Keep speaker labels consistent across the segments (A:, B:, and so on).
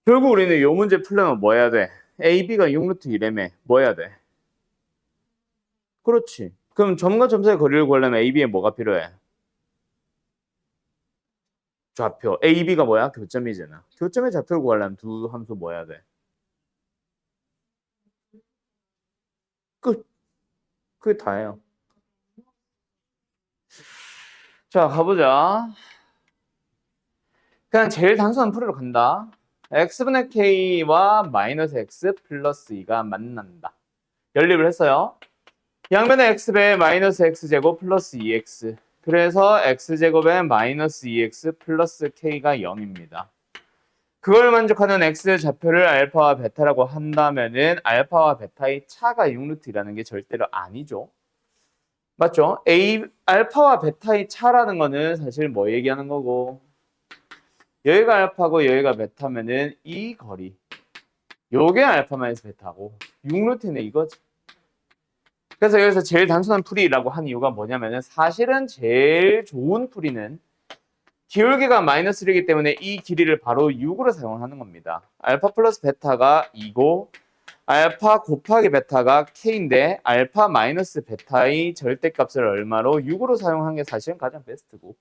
A: 결국 우리는 이 문제 풀려면 뭐 해야 돼? AB가 6루트 1이라며 뭐 해야 돼? 그렇지. 그럼 점과 점 사이의 거리를 구하려면 AB에 뭐가 필요해? 좌표. AB가 뭐야? 교점이잖아. 교점의 좌표를 구하려면 두 함수 뭐 해야 돼? 끝. 그게 다예요. 자, 가보자. 그냥 제일 단순한 풀이로 간다. x분의 k와 마이너스 x 플러스 2가 만난다. 연립을 했어요. 양변에 x배 마이너스 x제곱 플러스 2x. 그래서 x제곱에 마이너스 2x 플러스 k가 0입니다. 그걸 만족하는 x 좌표를 알파와 베타라고 한다면은 알파와 베타의 차가 6루트라는 게 절대로 아니죠. 맞죠? 알파와 베타의 차라는 거는 사실 뭐 얘기하는 거고, 여기가 알파고 여기가 베타면은 이 거리, 요게 알파 마이너스 베타고 6루트네 이거지. 그래서 여기서 제일 단순한 풀이라고 한 이유가 뭐냐면은 사실은 제일 좋은 풀이는 기울기가 마이너스 1이기 때문에 이 길이를 바로 6으로 사용하는 겁니다. 알파 플러스 베타가 2고 알파 곱하기 베타가 k인데 알파 마이너스 베타의 절대값을 얼마로 6으로 사용한 게 사실은 가장 베스트고,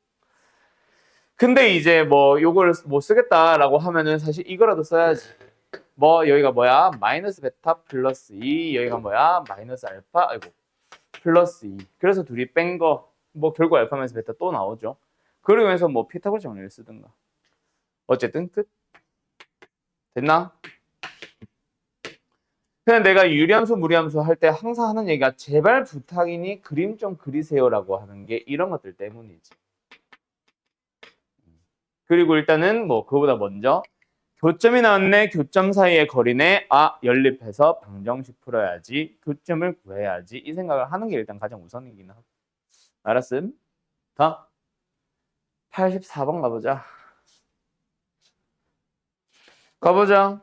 A: 근데 이제 뭐 요걸 못 쓰겠다라고 하면은 사실 이거라도 써야지. 뭐 여기가 뭐야? 마이너스 베타 플러스 2, 여기가 뭐야? 마이너스 알파, 아이고 플러스 2. 그래서 둘이 뺀 거 뭐 결국 알파 마이너스 베타 또 나오죠. 그러기 위해서 뭐 피타고라스 정리를 쓰든가. 어쨌든 끝. 됐나? 그냥 내가 유리함수, 무리함수 할 때 항상 하는 얘기가 제발 부탁이니 그림 좀 그리세요라고 하는 게 이런 것들 때문이지. 그리고 일단은 뭐 그거보다 먼저 교점이 나왔네. 교점 사이의 거리네. 아, 연립해서 방정식 풀어야지. 교점을 구해야지. 이 생각을 하는 게 일단 가장 우선이긴 하고. 알았음? 더? 84번 가보자. 가보자.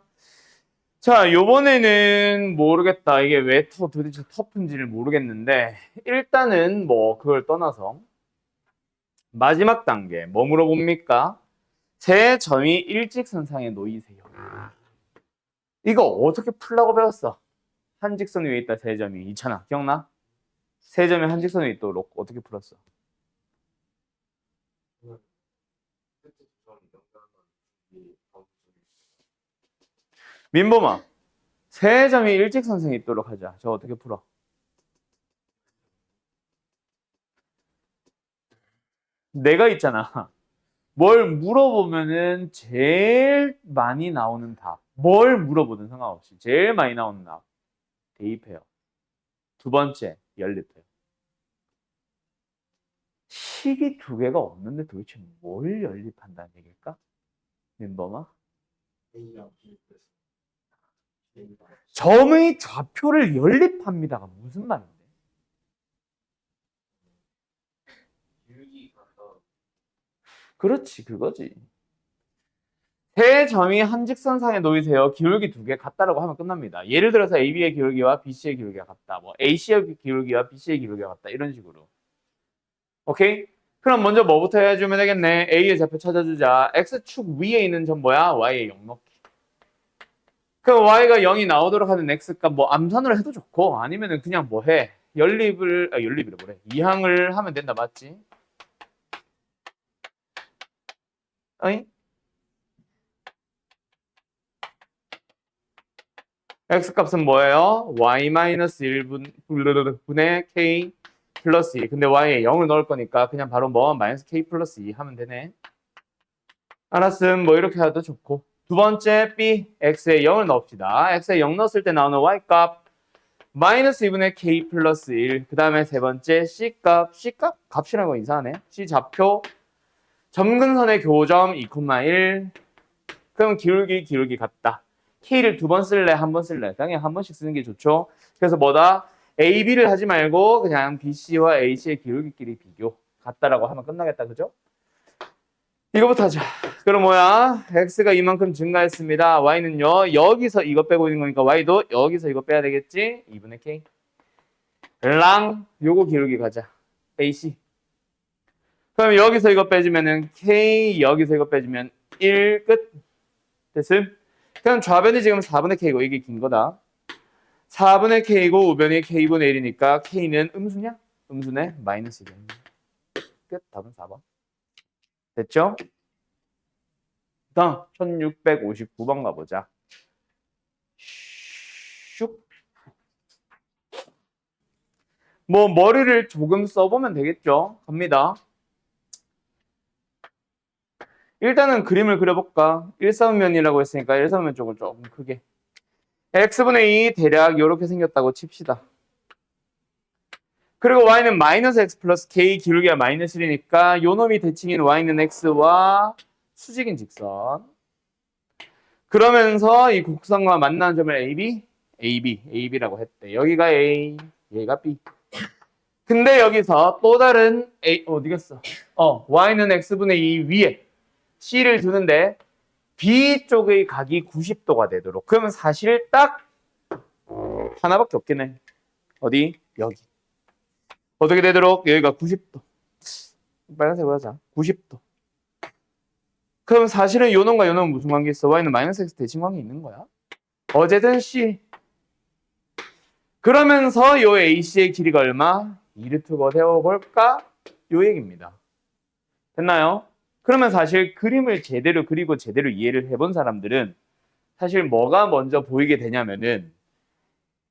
A: 자, 요번에는 모르겠다. 이게 왜 도대체 터프인지를 모르겠는데 일단은 뭐 그걸 떠나서 마지막 단계 뭐 물어봅니까? 세 점이 일직선상에 놓이세요. 이거 어떻게 풀라고 배웠어? 한직선 위에 있다 세 점이. 이찬아 기억나? 세 점이 한직선 위에 있도록 어떻게 풀었어? 민범아, 세 점이 일직선상에 있도록 하자. 저 어떻게 풀어? 내가 있잖아. 뭘 물어보면은 제일 많이 나오는 답. 뭘 물어보든 상관없이 제일 많이 나오는 답. 대입해요. 두 번째, 연립해요. 식이 두 개가 없는데 도대체 뭘 연립한다는 얘기일까? 민범아? 점의 좌표를 연립합니다가 무슨 말인데? 그렇지, 그거지. 세 점이 한 직선상에 놓이세요. 기울기 두 개 같다라고 하면 끝납니다. 예를 들어서 AB의 기울기와 BC의 기울기가 같다. 뭐 AC의 기울기와 BC의 기울기가 같다. 이런 식으로. 오케이? 그럼 먼저 뭐부터 해주면 되겠네. A의 좌표 찾아주자. X축 위에 있는 점 뭐야? Y의 0 넣기. 그럼 Y가 0이 나오도록 하는 X값 뭐 암산으로 해도 좋고 아니면은 그냥 뭐 해? 연립이래 뭐래? 이항을 하면 된다. 맞지? 어이? X값은 뭐예요? Y-1분의 K 플러스 2. 근데 Y에 0을 넣을 거니까 그냥 바로 뭐 마이너스 K 플러스 2 하면 되네. 알았음. 뭐 이렇게 해도 좋고. 두 번째 B, X에 0을 넣읍시다. X에 0 넣었을 때 나오는 Y값 마이너스 2분의 K 플러스 1. 그 다음에 세 번째 C값. C값? 값이라는 거 이상하네. C 좌표 점근선의 교점 2,1. 그럼 기울기 같다. K를 두 번 쓸래? 한 번 쓸래? 당연히 한 번씩 쓰는 게 좋죠. 그래서 뭐다? A, B를 하지 말고 그냥 BC와 AC의 기울기끼리 비교. 같다라고 하면 끝나겠다. 그죠? 이거부터 하자. 그럼 뭐야? X가 이만큼 증가했습니다. Y는요. 여기서 이거 빼고 있는 거니까 Y도 여기서 이거 빼야 되겠지? 2분의 K. 랑 요거 기울기 가자. AC. 그럼 여기서 이거 빼주면은 K, 여기서 이거 빼주면 1 끝. 됐음? 그럼 좌변이 지금 4분의 K고 이게 긴 거다. 4분의 K고 우변이 K분의 1이니까 K는 음수냐? 음수네. 마이너스 1. 끝. 답은 4번. 됐죠? 다음 1659번 가보자. 슉. 뭐 머리를 조금 써보면 되겠죠? 갑니다. 일단은 그림을 그려볼까? 1사분면이라고 했으니까 1사분면 쪽을 조금 크게. x분의 2 대략 이렇게 생겼다고 칩시다. 그리고 y는 마이너스 x 플러스 k 기울기가 마이너스 1이니까 요 놈이 대칭인 y는 x와 수직인 직선. 그러면서 이 곡선과 만나는 점을 AB, AB라고 했대. 여기가 A, 얘가 B. 근데 여기서 또 다른 A, 어디 갔어? y는 x분의 2 위에 C를 두는데 B 쪽의 각이 90도가 되도록. 그러면 사실 딱 하나밖에 없긴 해. 어디? 여기. 어떻게 되도록? 여기가 90도. 빨간색으로 하자. 90도. 그럼 사실은 요 놈과 요 놈은 무슨 관계 있어? y는 마이너스 x 대칭 관계 있는 거야. 어제든 C. 그러면서 요 AC의 길이가 얼마? 2루트고 세워볼까? 요 얘기입니다. 됐나요? 그러면 사실 그림을 제대로 그리고 제대로 이해를 해본 사람들은 사실 뭐가 먼저 보이게 되냐면은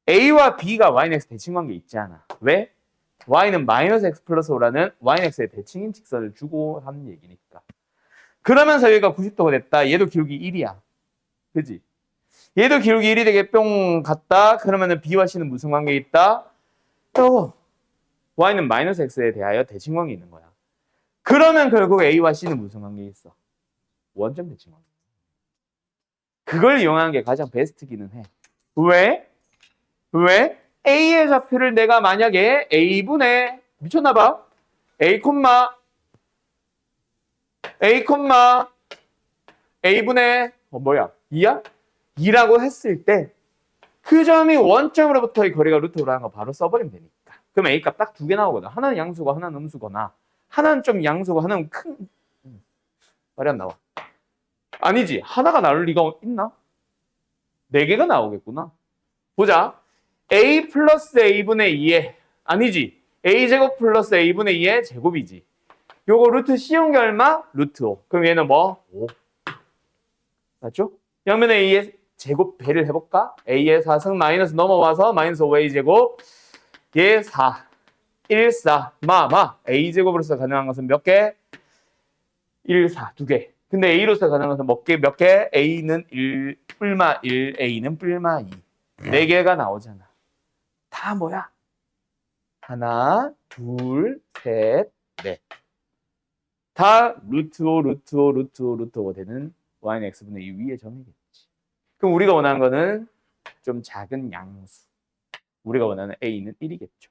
A: A와 B가 y는 x 대칭 관계 있지 않아. 왜? y는 마이너스 x 플러스 5라는 y는 x의 대칭인 직선을 주고 하는 얘기니까. 그러면서 여기가 90도가 됐다. 얘도 기울기 1이야. 그지? 얘도 기울기 1이 되게 뿅 갔다. 그러면은 B와 C는 무슨 관계 있다? y는 마이너스 x에 대하여 대칭 관계 있는 거야. 그러면 결국 A와 C는 무슨 관계 있어? 원점 대칭 관계. 그걸 이용하는 게 가장 베스트기는 해. 왜? 왜? A의 좌표를 내가 만약에 A분의 미쳤나봐. A, A분의 뭐야? 2야? 2라고 했을 때 그 점이 원점으로부터의 거리가 루트로라는 거 바로 써버리면 되니까. 그럼 A 값 딱 두 개 나오거든. 하나는 양수고 하나는 음수거나 하나는 좀 양수고 하나는 큰 말이 안 나와. 아니지. 하나가 나올 리가 있나? 네 개가 나오겠구나. 보자. A 플러스 A분의 2에 아니지. A제곱 플러스 A분의 2의 제곱이지. 요거 루트 씌운 게 얼마? 루트 5. 그럼 얘는 뭐? 5. 맞죠? 양면에 A의 제곱 배를 해볼까? A의 4승 마이너스 넘어와서 마이너스 5A 제곱 얘 4. 1, 4. A 제곱으로서 가능한 것은 몇 개? 1, 4. 2개. 근데 A로서 가능한 것은 몇 개? A는 1, 뿔마 1, A는 뿔마 2. 4개가 나오잖아. 다 뭐야? 하나, 둘, 셋, 넷. 다 루트 5, 루트 5, 루트 5, 루트 5가 되는 y는 x분의 2 위의 점이겠지. 그럼 우리가 원하는 거는 좀 작은 양수. 우리가 원하는 a는 1이겠죠.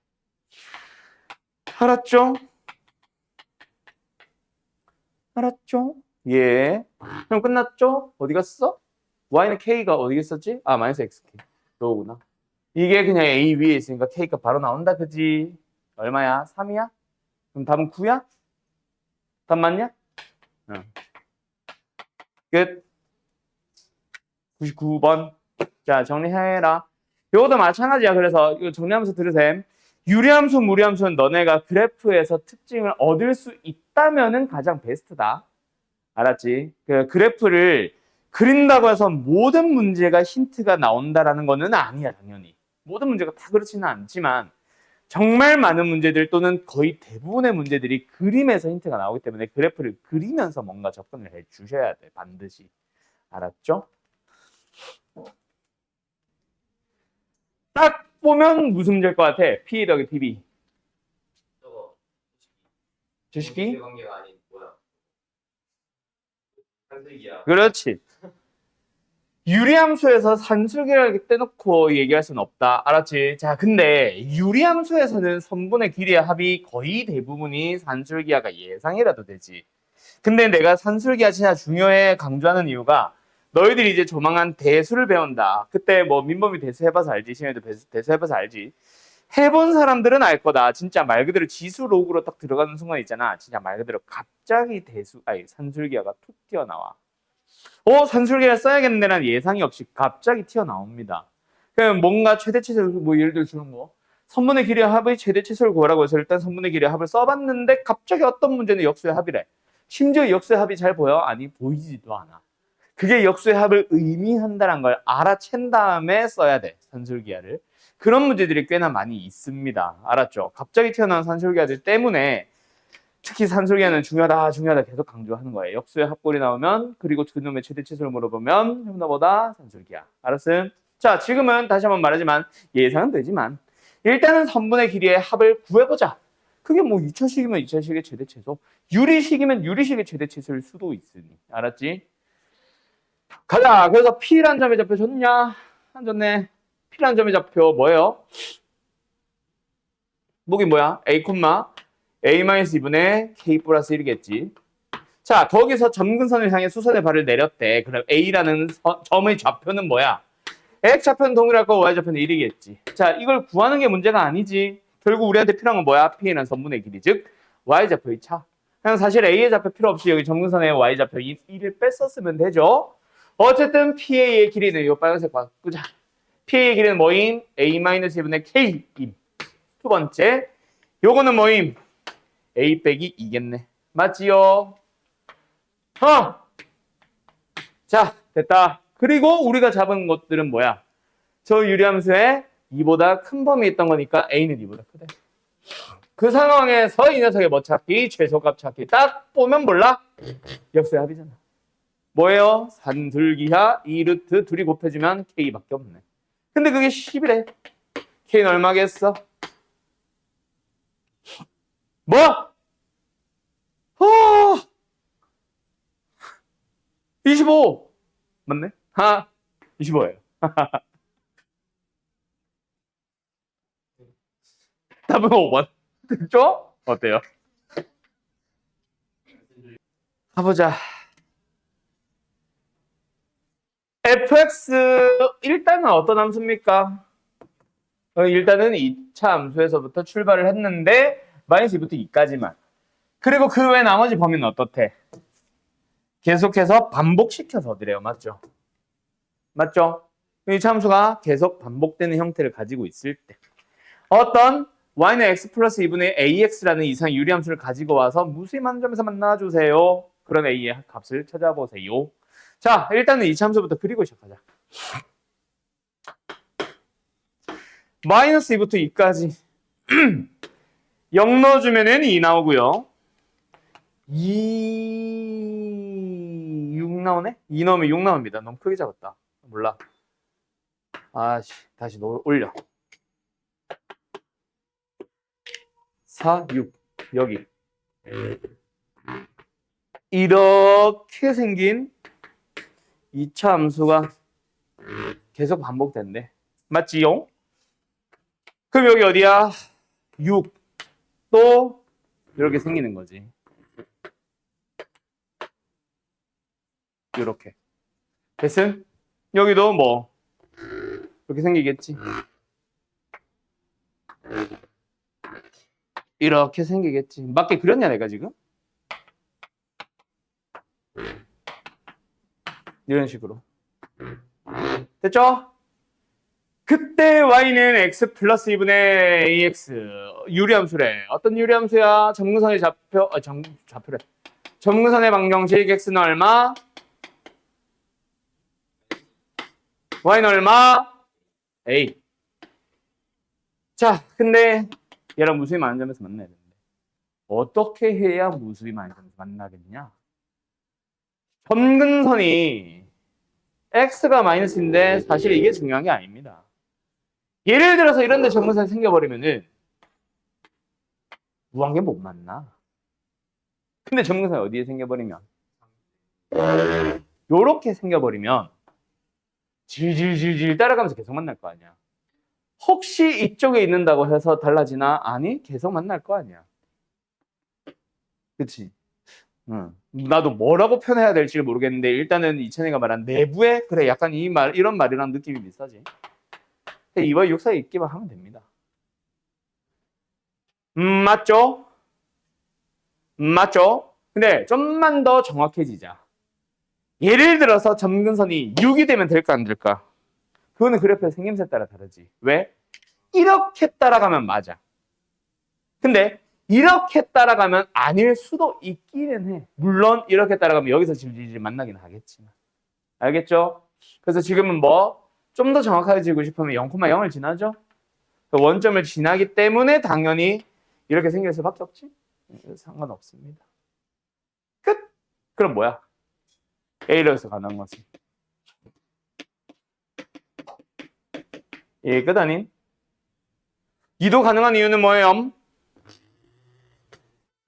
A: 알았죠? 알았죠? 예. 그럼 끝났죠? 어디 갔어? y는 k가 어디 있었지? 아, 마이너스 xk. 그거구나. 이게 그냥 a 위에 있으니까 k가 바로 나온다, 그지? 얼마야? 3이야? 그럼 답은 9야? 답 맞냐? 응. 끝. 99번. 자, 정리해라. 이것도 마찬가지야. 그래서 이거 정리하면서 들으셈. 유리함수, 무리함수는 너네가 그래프에서 특징을 얻을 수 있다면은 가장 베스트다. 알았지? 그 그래프를 그린다고 해서 모든 문제가 힌트가 나온다라는 거는 아니야, 당연히. 모든 문제가 다 그렇지는 않지만 정말 많은 문제들 또는 거의 대부분의 문제들이 그림에서 힌트가 나오기 때문에 그래프를 그리면서 뭔가 접근을 해 주셔야 돼, 반드시. 알았죠? 딱 보면 무슨 문제일 것 같아? P 더하기 PB.
B: 저거
A: 주식이?
B: 관계가 아닌 뭐야? 산술기야.
A: 그렇지. 유리함수에서 산술기를 떼놓고 얘기할 수는 없다. 알았지? 자, 근데 유리함수에서는 선분의 길이의 합이 거의 대부분이 산술기하가 예상이라도 되지. 근데 내가 산술기하 진짜 중요해 강조하는 이유가 너희들이 이제 조만간 대수를 배운다. 그때 뭐 민범이 대수 해봐서 알지. 신현이도 대수 해봐서 알지. 해본 사람들은 알 거다. 진짜 말 그대로 지수 로그로 딱 들어가는 순간 있잖아. 진짜 말 그대로 갑자기 산술기하가 툭 튀어나와. 산술계를 써야겠네라는 예상이 없이 갑자기 튀어나옵니다. 그럼 뭔가 최대치수를 뭐 예를 들어 주는 거 선분의 길이의 합의 최대치수를 구하라고 해서 일단 선분의 길이의 합을 써봤는데 갑자기 어떤 문제는 역수의 합이래. 심지어 역수의 합이 잘 보여? 아니 보이지도 않아. 그게 역수의 합을 의미한다는 걸 알아챈 다음에 써야 돼. 산술기하를. 그런 문제들이 꽤나 많이 있습니다. 알았죠? 갑자기 튀어나온 산술기하들 때문에 특히 산술기하는 중요하다 계속 강조하는 거예요. 역수의 합골이 나오면 그리고 두 놈의 최대치수를 물어보면 혐오보다 산술기하. 알았음? 자, 지금은 다시 한번 말하지만 예상은 되지만 일단은 선분의 길이의 합을 구해보자. 그게 뭐 2차식이면 2차식의 최대치수, 유리식이면 유리식의 최대치수일 수도 있으니. 알았지? 가자. 그래서 P라는 점의 좌표 줬냐? 안 줬네. P라는 점의 좌표 뭐예요? 목이 뭐야? A, A-2분의 K 플러스 1이겠지. 자, 거기서 점근선을 향해 수선의 발을 내렸대. 그럼 A라는 점의 좌표는 뭐야? X좌표는 동일할 거고 Y좌표는 1이겠지. 자, 이걸 구하는 게 문제가 아니지. 결국 우리한테 필요한 건 뭐야? P라는 선분의 길이, 즉 Y좌표의 차. 그냥 사실 A의 좌표 필요 없이 여기 점근선의 Y좌표 1을 뺐었으면 되죠. 어쨌든 PA의 길이는 이 빨간색 바꾸자. PA의 길이는 뭐임? A-2분의 K임. 두 번째, 요거는 뭐임? A 빼기 2겠네. 맞지요? 자, 됐다. 그리고 우리가 잡은 것들은 뭐야? 저 유리함수에 2보다 큰 범위 있던 거니까 A는 2보다 크대. 그 상황에서 이 녀석의 뭐 찾기? 최소값 찾기. 딱 보면 몰라? 역수의 합이잖아. 뭐예요? 산술기하 2루트 둘이 곱해주면 K밖에 없네. 근데 그게 10이래. K는 얼마겠어? 뭐? 25! 맞네? 25예요. 답은 5번. 됐죠? 어때요? 가보자. fx 일단은 어떤 함수입니까? 일단은 2차 함수에서부터 출발을 했는데 마이너스 2부터 2까지만. 그리고 그 외 나머지 범위는 어떻대? 계속해서 반복시켜서 드래요. 맞죠? 맞죠? 2차 함수가 계속 반복되는 형태를 가지고 있을 때 어떤 y는 x 플러스 2분의 ax라는 이상 유리함수를 가지고 와서 무수히많은 점에서 만나주세요. 그런 a의 값을 찾아보세요. 자, 일단은 2차 함수부터 그리고 시작하자. 마이너스 2부터 2까지 0 넣어주면은 2 나오고요. 6 나오네? 2 넣으면 6 나옵니다. 너무 크게 잡았다. 몰라. 다시 올려. 4, 6 여기 이렇게 생긴 2차 함수가 계속 반복된대. 맞지요? 그럼 여기 어디야? 6 또 이렇게 생기는 거지. 이렇게. 됐음? 여기도 뭐 이렇게 생기겠지. 이렇게 생기겠지. 맞게 그렸냐 내가 지금? 이런 식으로. 됐죠? 그때 y는 x 플러스 2분의 ax 유리함수래. 어떤 유리함수야? 점근선의 좌표, 좌표래. 점근선의 방정식 x는 얼마? y는 얼마? a. 자, 근데 얘랑 무수히 많은 점에서 만나야 되는데 어떻게 해야 무수히 많은 점에서 만나겠냐? 점근선이 x가 마이너스인데 사실 이게 중요한 게 아닙니다. 예를 들어서 이런 데 점근선이 생겨버리면은 무한계 못 만나. 근데 점근선이 어디에 생겨버리면 요렇게 생겨버리면 질질질질 따라가면서 계속 만날 거 아니야. 혹시 이쪽에 있는다고 해서 달라지나? 아니, 계속 만날 거 아니야. 그치? 나도 뭐라고 표현해야 될지 모르겠는데 일단은 이찬이가 말한 내부에 그래 약간 이런 말이랑 느낌이 비슷하지. 2와 6 사이에 있기만 하면 됩니다. 맞죠? 맞죠? 근데 좀만 더 정확해지자. 예를 들어서 점근선이 6이 되면 될까 안 될까? 그거는 그래프의 생김새에 따라 다르지. 왜? 이렇게 따라가면 맞아. 근데 이렇게 따라가면 아닐 수도 있기는 해. 물론 이렇게 따라가면 여기서 질질 만나긴 하겠지만. 알겠죠? 그래서 지금은 뭐 좀 더 정확하게 지고 싶으면 0,0을 지나죠? 그 원점을 지나기 때문에 당연히 이렇게 생길 수밖에 없지. 상관없습니다. 끝! 그럼 뭐야? A로서 가능한 것은 예, 끝 아닌? 2도 가능한 이유는 뭐예요?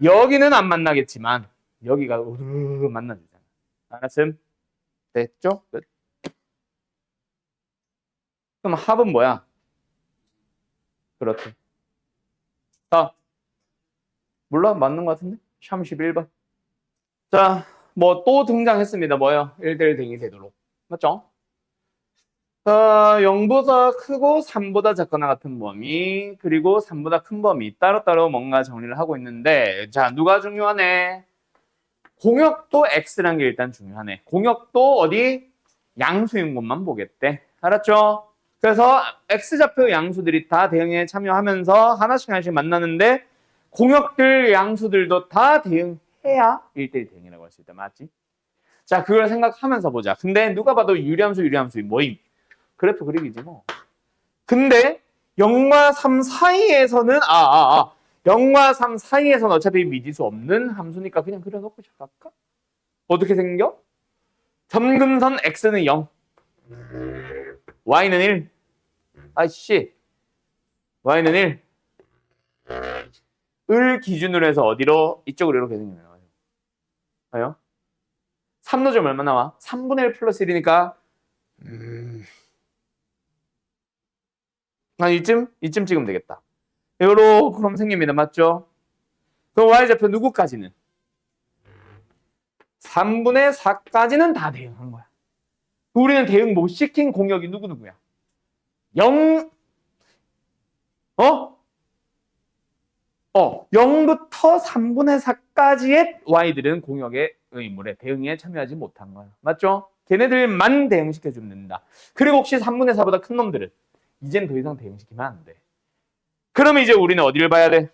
A: 여기는 안 만나겠지만 여기가 우르르 만나지잖아. 알았음? 됐죠? 끝. 그럼 합은 뭐야? 그렇대. 자, 몰라? 맞는 것 같은데? 31번. 자, 뭐 또 등장했습니다. 뭐요? 1대1 등이 되도록. 맞죠? 0보다 크고 3보다 작거나 같은 범위, 그리고 3보다 큰 범위 따로따로 뭔가 정리를 하고 있는데, 자, 누가 중요하네? 공역도 x란 게 일단 중요하네. 공역도 어디? 양수인 것만 보겠대. 알았죠? 그래서 x좌표 양수들이 다 대응에 참여하면서 하나씩 하나씩 만나는데 공역들 양수들도 다 대응해야 1대1 대응이라고 할 수 있다. 맞지? 자, 그걸 생각하면서 보자. 근데 누가 봐도 유리함수 뭐임? 그래프 그리기지 뭐. 근데 0과 3 사이에서는 0과 3 사이에서는 어차피 미지수 없는 함수니까 그냥 그려놓고 시작할까? 어떻게 생겨? 점근선 x는 0, y는 1. 아이씨, y는 1. 을 기준으로 해서 어디로? 이쪽으로 이렇게 생기면 나와요. 봐요. 3노점 얼마 나와? 3분의 1 플러스 1이니까 한 이쯤 찍으면 되겠다. 요로 그럼 생깁니다. 맞죠? 그럼 y좌표 누구까지는? 3분의 4까지는 다 대응한 거야. 우리는 대응 못 시킨 공역이 누구야? 0, 0부터 3분의 4까지의 y들은 공역의 의무에 대응에 참여하지 못한 거야. 맞죠? 걔네들만 대응시켜주면 된다. 그리고 혹시 3분의 4보다 큰 놈들은 이젠 더 이상 대응시키면 안 돼. 그러면 이제 우리는 어디를 봐야 돼?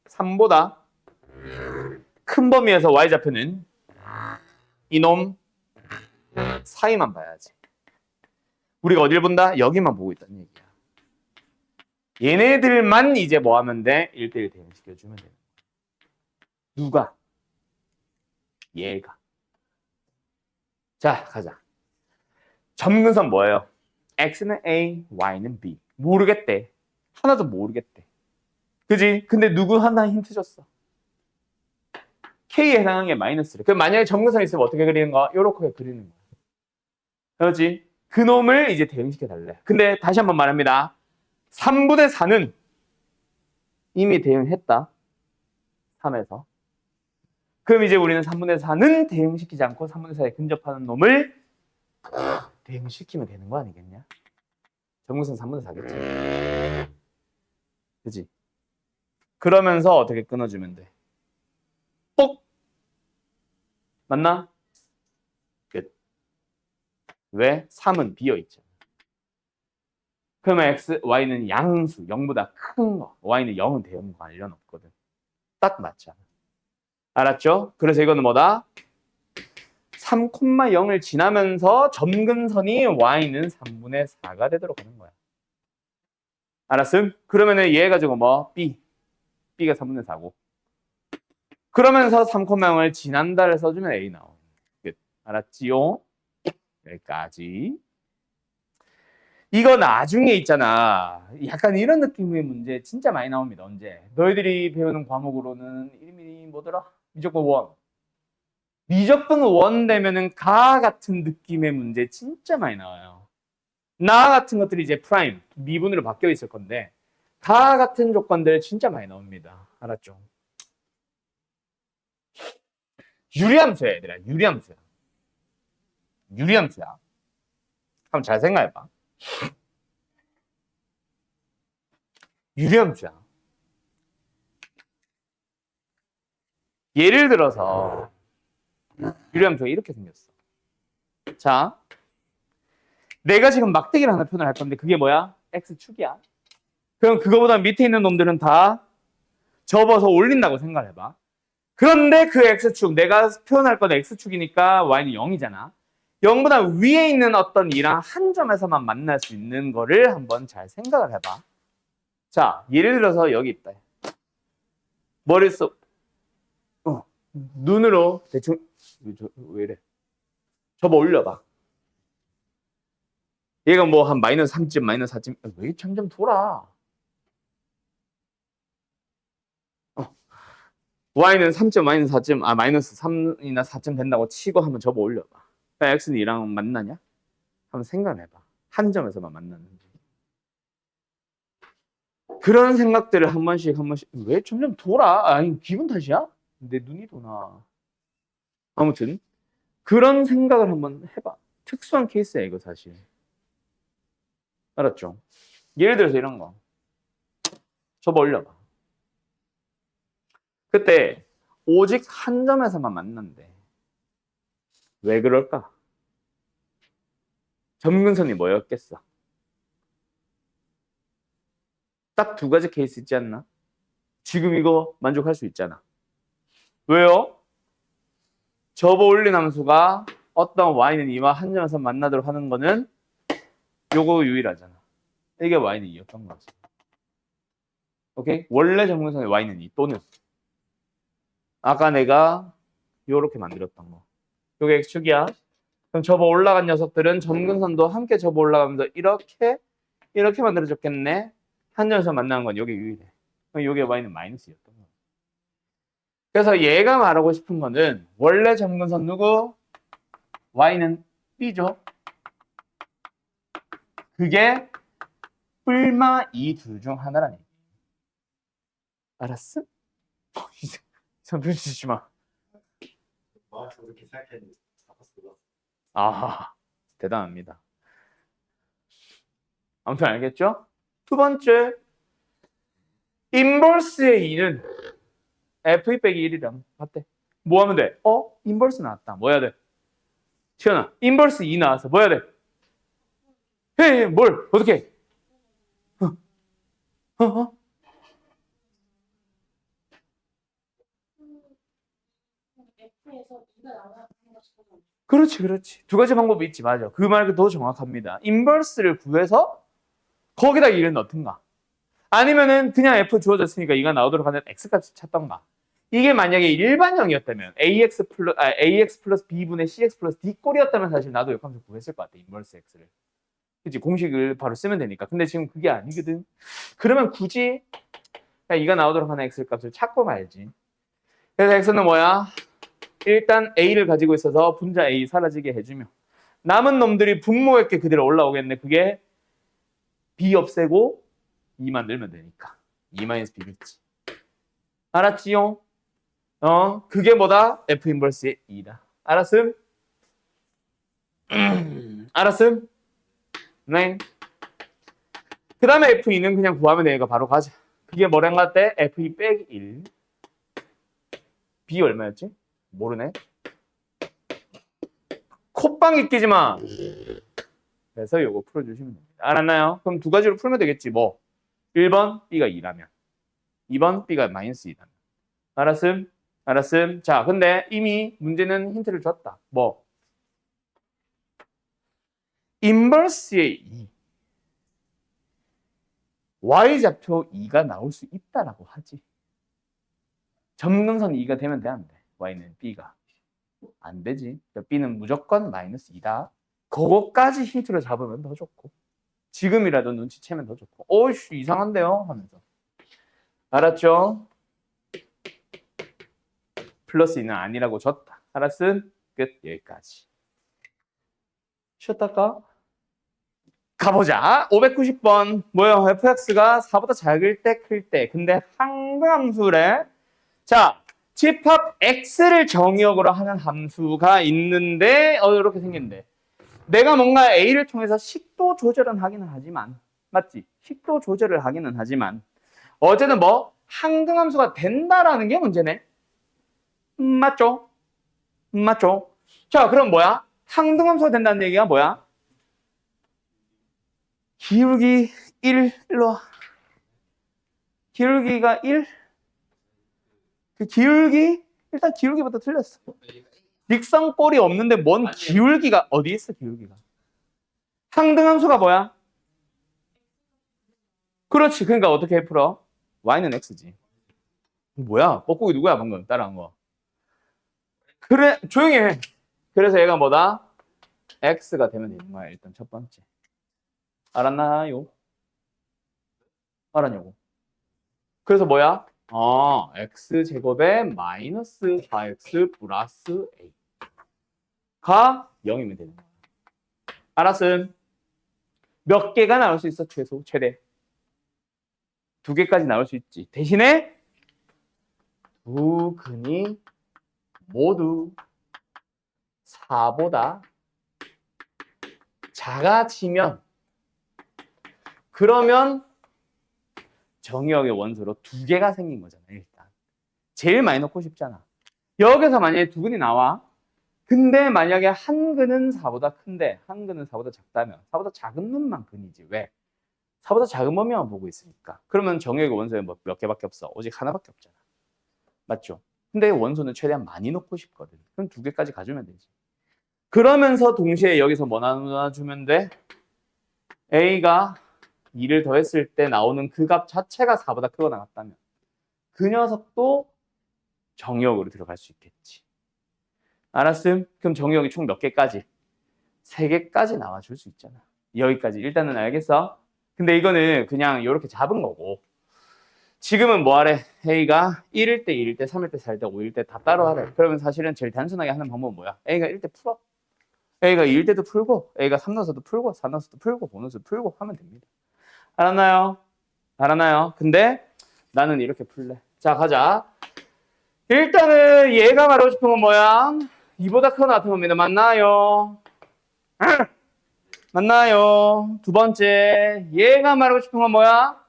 A: 3보다 큰 범위에서 y좌표는 이놈 사이만 봐야지. 우리가 어딜 본다? 여기만 보고 있다는 얘기야. 얘네들만 이제 뭐 하면 돼? 1대1 대응시켜주면 돼. 누가? 얘가. 자, 가자. 점근선 뭐예요? x는 a, y는 b. 모르겠대. 하나도 모르겠대. 그지? 근데 누구 하나 힌트 줬어. k에 해당하는 게 마이너스래. 그럼 만약에 점근선 있으면 어떻게 그리는 거야? 요렇게 그리는 거야. 그렇지? 그놈을 이제 대응시켜 달래. 근데 다시 한번 말합니다. 3분의 4는 이미 대응했다. 3에서. 그럼 이제 우리는 3분의 4는 대응시키지 않고 3분의 4에 근접하는 놈을 대응시키면 되는 거 아니겠냐? 정근선 3분의 4겠지. 그지? 그러면서 어떻게 끊어주면 돼? 뽁! 맞나? 끝. 왜? 3은 비어있잖아. 그러면 x, y는 양수, 0보다 큰 거. y는 0은 대응과 관련 없거든. 딱 맞잖아. 알았죠? 그래서 이거는 뭐다? 3,0을 지나면서 점근선이 y는 3분의 4가 되도록 하는 거야. 알았음? 그러면은 얘 가지고 뭐? b가 3분의 4고. 그러면서 3,0을 지난다를 써주면 a 나오는 끝. 알았지요? 여기까지. 이거 나중에 있잖아. 약간 이런 느낌의 문제 진짜 많이 나옵니다. 언제? 너희들이 배우는 과목으로는 이름이 뭐더라? 미적분 원. 미적분 원 되면은 가 같은 느낌의 문제 진짜 많이 나와요. 나 같은 것들이 이제 프라임, 미분으로 바뀌어 있을 건데 가 같은 조건들 진짜 많이 나옵니다. 알았죠? 유리함수야, 얘들아. 유리함수야. 유리함수야. 한번 잘 생각해봐. 유리함수야. 예를 들어서 유리함수가 이렇게 생겼어. 자, 내가 지금 막대기를 하나 표현을 할 건데 그게 뭐야? x축이야. 그럼 그거보다 밑에 있는 놈들은 다 접어서 올린다고 생각해봐. 그런데 그 x축, 내가 표현할 건 x축이니까 y는 0이잖아. 0보다 위에 있는 어떤 이랑 한 점에서만 만날 수 있는 거를 한번 잘 생각을 해봐. 자, 예를 들어서 여기 있다. 머릿속 눈으로 대충 왜 이래? 접어 올려봐. 얘가 뭐 한 마이너스 3점, 마이너스 4점, 왜 점점 돌아? y는 3점, 마이너스 4점, 마이너스 3이나 4점 된다고 치고 한번 접어 올려봐. 그러니까 x는 2랑 만나냐? 한번 생각해봐. 한 점에서만 만나는지. 그런 생각들을 한 번씩 왜 점점 돌아? 아니 기분 탓이야? 내 눈이 도나. 아무튼 그런 생각을 한번 해봐. 특수한 케이스야 이거 사실. 알았죠? 예를 들어서 이런 거. 접어 올려봐. 그때 오직 한 점에서만 만난대. 왜 그럴까? 점근선이 뭐였겠어? 딱 두 가지 케이스 있지 않나? 지금 이거 만족할 수 있잖아. 왜요? 접어 올린 함수가 어떤 y는 2와 한 점에서 만나도록 하는 거는 요거 유일하잖아. 이게 y는 2였던 거지. 오케이? 원래 점근선의 y는 2 또는 아까 내가 요렇게 만들었던 거. 요게 x축이야. 그럼 접어 올라간 녀석들은 점근선도 함께 접어 올라가면서 이렇게 만들어졌겠네. 한 점에서 만나는 건 요게 유일해. 그럼 요게 y는 마이너스였던 거야. 그래서 얘가 말하고 싶은 거는 원래 점근선 누구? y는 b죠. 그게 뿔마 이 둘 중 하나라는 얘기. 알았어? 이상 표시지 마.
B: 그렇게 생각했는데
A: 대단합니다. 아무튼 알겠죠? 두 번째, 인버스의 2는 f2 빼기 1이랑 같대. 뭐 하면 돼? 인버스 나왔다. 뭐 해야 돼? 시연아, 인버스 2 나와서 뭐 해야 돼? 뭘? 어떻게? 어? 그렇지. 두 가지 방법이 있지, 맞아. 그 말이 더 정확합니다. 인버스를 구해서 거기다 1을 넣든가. 아니면은 그냥 f 주어졌으니까 2가 나오도록 하는 x값을 찾던가. 이게 만약에 일반형이었다면 ax 플러스 b분의 cx 플러스 d 꼴이었다면 사실 나도 역함수 구했을 것 같아. 인버스 x를. 그치? 공식을 바로 쓰면 되니까. 근데 지금 그게 아니거든. 그러면 굳이 그냥 2가 나오도록 하는 x 값을 찾고 말지. 그래서 x는 뭐야? 일단 a를 가지고 있어서 분자 a 사라지게 해주며 남은 놈들이 분모액계 그대로 올라오겠네. 그게 b 없애고 2 만들면 되니까 2-b겠지. 알았지요? 그게 뭐다? f 인버스의 2다. 알았음? 알았음? 네. 그 다음에 f2는 그냥 구하면 되니까 바로 가자. 그게 뭐랑 같대? f2 빼기 1. b 얼마였지? 모르네. 콧방귀 끼지 마. 그래서 요거 풀어주시면 됩니다. 알았나요? 그럼 두 가지로 풀면 되겠지. 뭐 1번 b가 2라면 2번 b가 마이너스 2라면. 알았음? 알았음? 자, 근데 이미 문제는 힌트를 줬다. 뭐? 인버스의 2. y좌표 2가 나올 수 있다라고 하지. 점근선 2가 되면 돼, 안 돼? y는 b가. 안 되지. b는 무조건 마이너스 2다. 그거까지 힌트를 잡으면 더 좋고. 지금이라도 눈치채면 더 좋고. 어이씨, 이상한데요? 하면서. 알았죠? 플러스 2는 아니라고 줬다. 알았음? 끝. 여기까지. 쉬었다가 가보자. 590번. 뭐야? fx가 4보다 작을 때, 클 때. 근데 항등함수래. 자, 집합 x를 정의역으로 하는 함수가 있는데 이렇게 생긴대. 내가 뭔가 a를 통해서 식도 조절은 하기는 하지만 맞지? 식도 조절을 하기는 하지만 어제는 뭐 항등함수가 된다라는 게 문제네. 맞죠? 맞죠? 자, 그럼 뭐야? 항등함수가 된다는 얘기가 뭐야? 기울기 1, 일로 와. 기울기가 1? 그 기울기? 일단 기울기부터 틀렸어. 직선꼴이 없는데 뭔 기울기가 어디 있어, 기울기가? 항등함수가 뭐야? 그렇지. 그러니까 어떻게 풀어? y는 x지. 뭐야? 뻐꾸기 누구야, 방금 따라한 거? 그래, 조용히 해. 그래서 얘가 뭐다? x가 되면 되는 거야, 일단 첫 번째. 알았나요? 알았냐고. 그래서 뭐야? x제곱에 마이너스 4x 플러스 a가 0이면 되는 거야. 알았음. 몇 개가 나올 수 있어, 최소, 최대? 2개까지 나올 수 있지. 대신에 두 근이 모두 4보다 작아지면 그러면 정의역의 원소로 2개가 생긴 거잖아, 일단. 제일 많이 넣고 싶잖아. 여기서 만약에 2근이 나와. 근데 만약에 한 근은 4보다 큰데 한 근은 4보다 작다면 4보다 작은 놈만 근이지. 왜? 4보다 작은 범위만 보고 있으니까. 그러면 정의역의 원소에 몇 개밖에 없어? 오직 하나밖에 없잖아. 맞죠? 근데 원소는 최대한 많이 넣고 싶거든. 그럼 2개까지 가주면 되지. 그러면서 동시에 여기서 뭐 나눠주면 돼? A가 2를 더했을 때 나오는 그 값 자체가 4보다 크거나 같다면 그 녀석도 정의역으로 들어갈 수 있겠지. 알았음? 그럼 정의역이 총 몇 개까지? 3개까지 나와줄 수 있잖아. 여기까지 일단은 알겠어? 근데 이거는 그냥 이렇게 잡은 거고 지금은 뭐 하래? A가 1일 때, 2일 때, 3일 때, 4일 때, 5일 때 다 따로 하래. 그러면 사실은 제일 단순하게 하는 방법은 뭐야? A가 1일 때 풀어. A가 2일 때도 풀고 A가 3 넣어서도 풀고 4 넣어서도 풀고 5 넣어서도 풀고 하면 됩니다. 알았나요? 알았나요? 근데 나는 이렇게 풀래. 자, 가자. 일단은 얘가 말하고 싶은 건 뭐야? 2보다 크거나 같은 겁니다. 맞나요? 맞나요? 두 번째, 얘가 말하고 싶은 건 뭐야?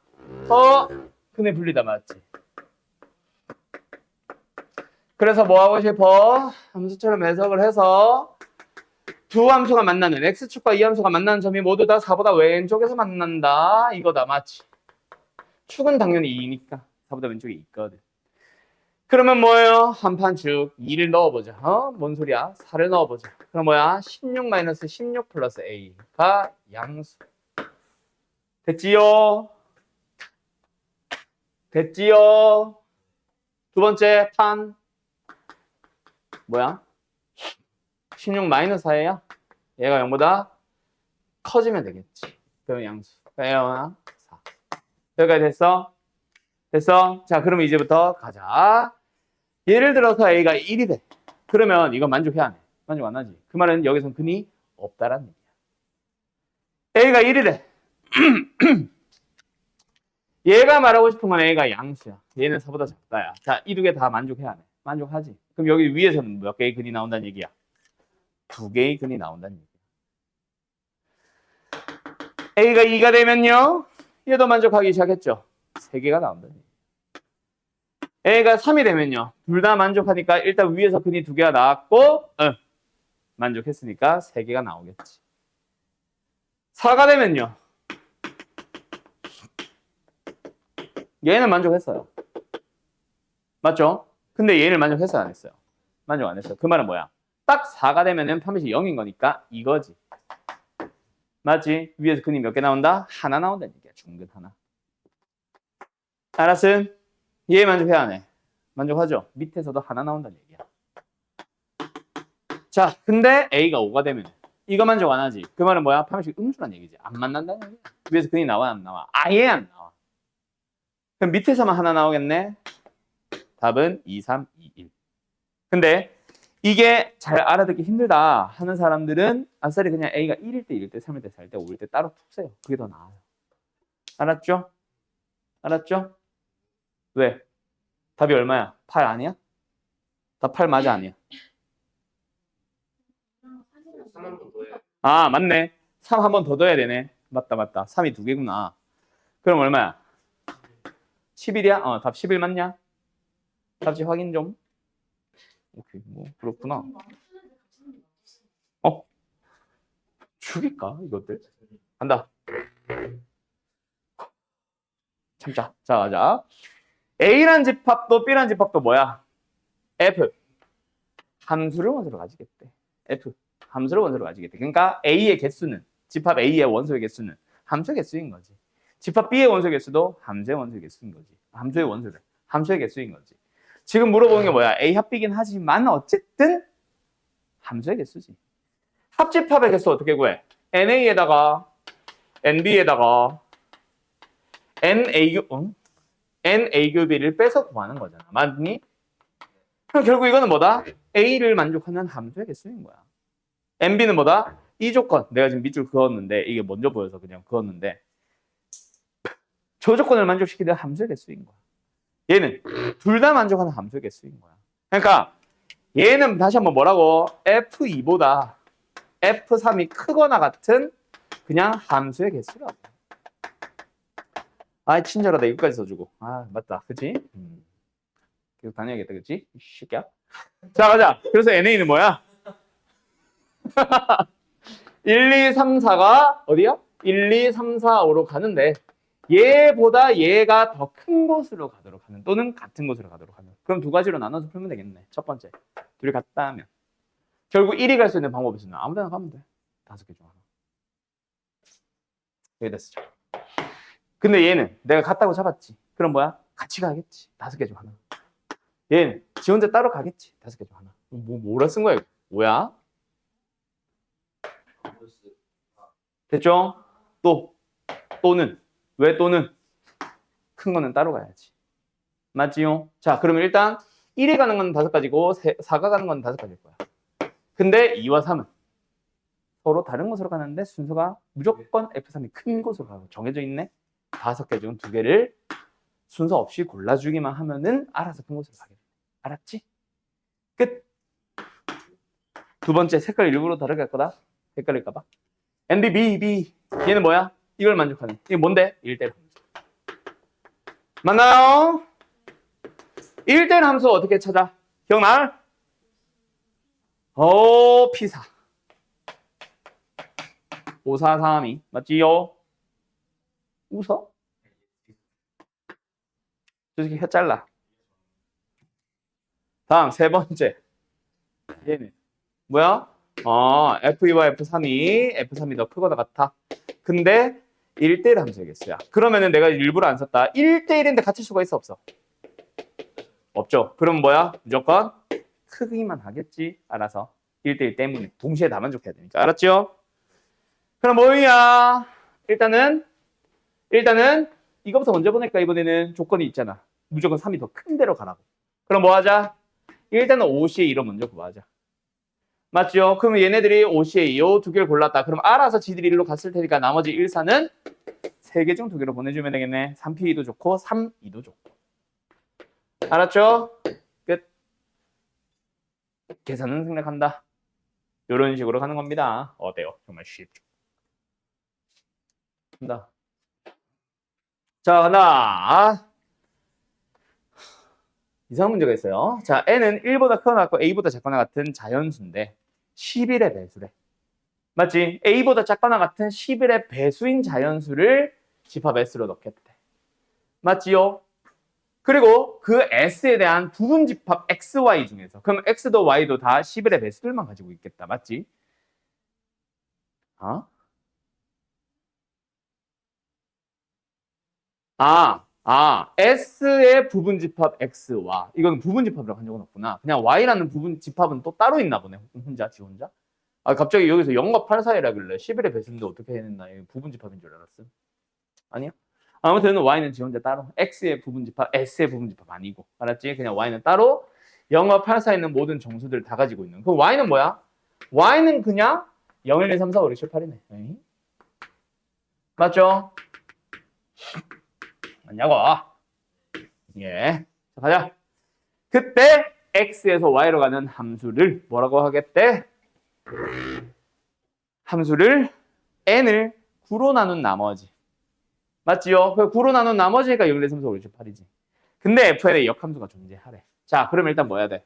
A: 근의 분리다, 맞지? 그래서 뭐 하고 싶어? 함수처럼 해석을 해서 두 함수가 만나는 x축과 이 함수가 만나는 점이 모두 다 4보다 왼쪽에서 만난다. 이거다, 맞지? 축은 당연히 2니까 4보다 왼쪽에 있거든. 그러면 뭐예요? 한판 쭉 2를 넣어보자. 뭔 소리야? 4를 넣어보자. 그럼 뭐야? 16-16 플러스 a가 양수. 됐지요? 됐지요? 두 번째 판 뭐야? 16-4예요? 얘가 0보다 커지면 되겠지. 그럼 양수. 그러면 4. 여기까지 됐어? 됐어? 자, 그러면 이제부터 가자. 예를 들어서 A가 1이 돼. 그러면 이건 만족해 안 해? 만족 안 하지. 그 말은 여기선 근이 없다라는 얘기야. A가 1이 돼. 얘가 말하고 싶은 건 A가 양수야. 얘는 4보다 작다야. 자, 이 두 개 다 만족해 안 해? 만족하지. 그럼 여기 위에서는 몇 개의 근이 나온다는 얘기야? 2개의 근이 나온다는 얘기야. A가 2가 되면요. 얘도 만족하기 시작했죠. 3개가 나온다는 얘기야. A가 3이 되면요. 둘 다 만족하니까 일단 위에서 근이 2개가 나왔고 만족했으니까 3개가 나오겠지. 4가 되면요. 얘는 만족했어요. 맞죠? 근데 얘를 만족했어요, 안 했어요? 만족 안 했어요. 그 말은 뭐야? 딱 4가 되면은 판매시 0인 거니까 이거지. 맞지? 위에서 근이 몇 개 나온다? 하나 나온다는 얘기야. 중근 하나. 알았음? 얘 만족해 안 해? 만족하죠? 밑에서도 하나 나온다는 얘기야. 자, 근데 A가 5가 되면 이거 만족 안 하지. 그 말은 뭐야? 판매식 음수란 얘기지. 안 만난다는 얘기야. 위에서 근이 나와 안 나와? 아예 안 나와. 그럼 밑에서만 하나 나오겠네? 답은 2, 3, 2, 1. 근데 이게 잘 알아듣기 힘들다 하는 사람들은 아싸리 그냥 A가 1일 때, 2일 때, 3일 때, 4일 때, 5일 때 따로 푸세요. 그게 더 나아요. 알았죠? 알았죠? 왜? 답이 얼마야? 8 아니야? 답 8 맞아 아니야?
B: 3번 더 해.
A: 아, 맞네. 3 한 번 더 넣어야 되네. 맞다, 맞다. 3이 2개구나. 그럼 얼마야? 11이야? 답 11 맞냐? 답지 확인 좀. 오케이, 뭐 그렇구나. 죽일까 이것들? 간다. 참자. 자, 가자. A란 집합도 B란 집합도 뭐야? F. 함수를 원소로 가지겠대. F. 함수를 원소로 가지겠대. 그러니까 A의 개수는 집합 A의 원소의 개수는 함수의 개수인 거지. 집합 B의 원소의 개수도 함수의 원소의 개수인 거지. 함수의 원소를. 함수의 개수인 거지. 지금 물어보는 게 뭐야? A 합비긴 하지만 어쨌든 함수의 개수지. 합집합의 개수 어떻게 구해? NA에다가 NB에다가 NAQB를 빼서 구하는 거잖아. 맞니? 그럼 결국 이거는 뭐다? A를 만족하는 함수의 개수인 거야. NB는 뭐다? 이 조건. 내가 지금 밑줄 그었는데 이게 먼저 보여서 그냥 그었는데 저 조건을 만족시키는 함수의 개수인 거야. 얘는 둘 다 만족하는 함수의 개수인 거야. 그러니까 얘는 다시 한번 뭐라고? F2보다 F3이 크거나 같은 그냥 함수의 개수라고. 아, 친절하다. 이거까지 써주고. 아, 맞다. 그치? 계속 다녀야겠다. 그치? 이 새끼야. 자, 가자. 그래서 NA는 뭐야? 1, 2, 3, 4가 어디야? 1, 2, 3, 4, 5로 가는데 얘보다 얘가 더 큰 곳으로 가도록 하는 또는 같은 곳으로 가도록 하는. 그럼 두 가지로 나눠서 풀면 되겠네. 첫 번째. 둘이 같다 하면. 결국 1이 갈 수 있는 방법이 있으면 아무 데나 가면 돼. 5개 중 하나. 여기 됐어. 근데 얘는 내가 같다고 잡았지. 그럼 뭐야? 같이 가겠지. 5개 중 하나. 얘는 지 혼자 따로 가겠지. 5개 중 하나. 뭐라 쓴 거야? 이거? 뭐야? 됐죠? 또는 왜 또는? 큰 거는 따로 가야지. 맞지요? 자, 그러면 일단 1이 가는 건 5가지고 4가 가는 건 5가지일 거야. 근데 2와 3은 서로 다른 곳으로 가는데 순서가 무조건 F3이 큰 곳으로 가고 정해져 있네. 5개 중 2개를 순서 없이 골라주기만 하면은 알아서 큰 곳으로 가게 돼. 알았지? 끝. 두 번째 색깔 일부러 다르게 할 거다. 헷갈릴까 봐. NB, 얘는 뭐야? 이걸 만족하네. 이게 뭔데? 1대1 함수. 맞나요? 1대1 함수 어떻게 찾아? 기억나? P4. 5, 4, 3, 2. 맞지요? 웃어? 저 새끼 혀 잘라. 다음 세 번째. 얘는 뭐야? F2와 F3이 더 크거나 같아. 근데 1대1 함수겠어요. 그러면은 내가 일부러 안 썼다. 1대1인데 같을 수가 있어 없어? 없죠. 그럼 뭐야? 무조건 크기만 하겠지. 알아서. 1대1 때문에 동시에 다 만족해야 되니까. 알았죠? 그럼 뭐야? 일단은 이거부터 먼저 보낼까? 이번에는 조건이 있잖아. 무조건 3이 더 큰 데로 가라고. 그럼 뭐 하자? 일단은 OCA로 먼저 구하자. 맞죠? 그러면 얘네들이 OCA요 2개를 골랐다. 그럼 알아서 지들이 1로 갔을 테니까 나머지 1, 4는 3개 중 2개로 보내주면 되겠네. 3P2도 좋고 3E도 좋고. 알았죠? 끝. 계산은 생략한다. 이런 식으로 가는 겁니다. 어때요? 정말 쉽죠? 간다. 자, 간다. 이상한 문제가 있어요. 자, n은 1보다 크거나 같고 a보다 작거나 같은 자연수인데 11의 배수래. 맞지? a보다 작거나 같은 11의 배수인 자연수를 집합 s로 넣겠대. 맞지요? 그리고 그 s에 대한 부분 집합 xy 중에서 그럼 x도 y도 다 11의 배수들만 가지고 있겠다. 맞지? S의 부분 집합 X와 이건 부분 집합이라고 한 적은 없구나. 그냥 Y라는 부분 집합은 또 따로 있나 보네. 지 혼자. 갑자기 여기서 0과 8 사이라길래 11의 배수인데 어떻게 해냈나. 부분 집합인 줄 알았어. 아니야? 아무튼 Y는 지 혼자 따로. X의 부분 집합, S의 부분 집합 아니고. 알았지? 그냥 Y는 따로 0과 8 사이 있는 모든 정수들을 다 가지고 있는. 그럼 Y는 뭐야? Y는 그냥 0, 1, 2, 3, 4, 5, 6, 7, 8이네. 에이? 맞죠? 맞냐고. 예. 자, 가자. 그때 x에서 y로 가는 함수를 뭐라고 하겠대? 함수를 n을 9로 나눈 나머지. 맞지요? 9로 나눈 나머지니까 0, 1, 2, 3, 4, 5, 6, 7, 8이지. 근데 fn에 역함수가 존재하래. 자, 그럼 일단 뭐 해야 돼?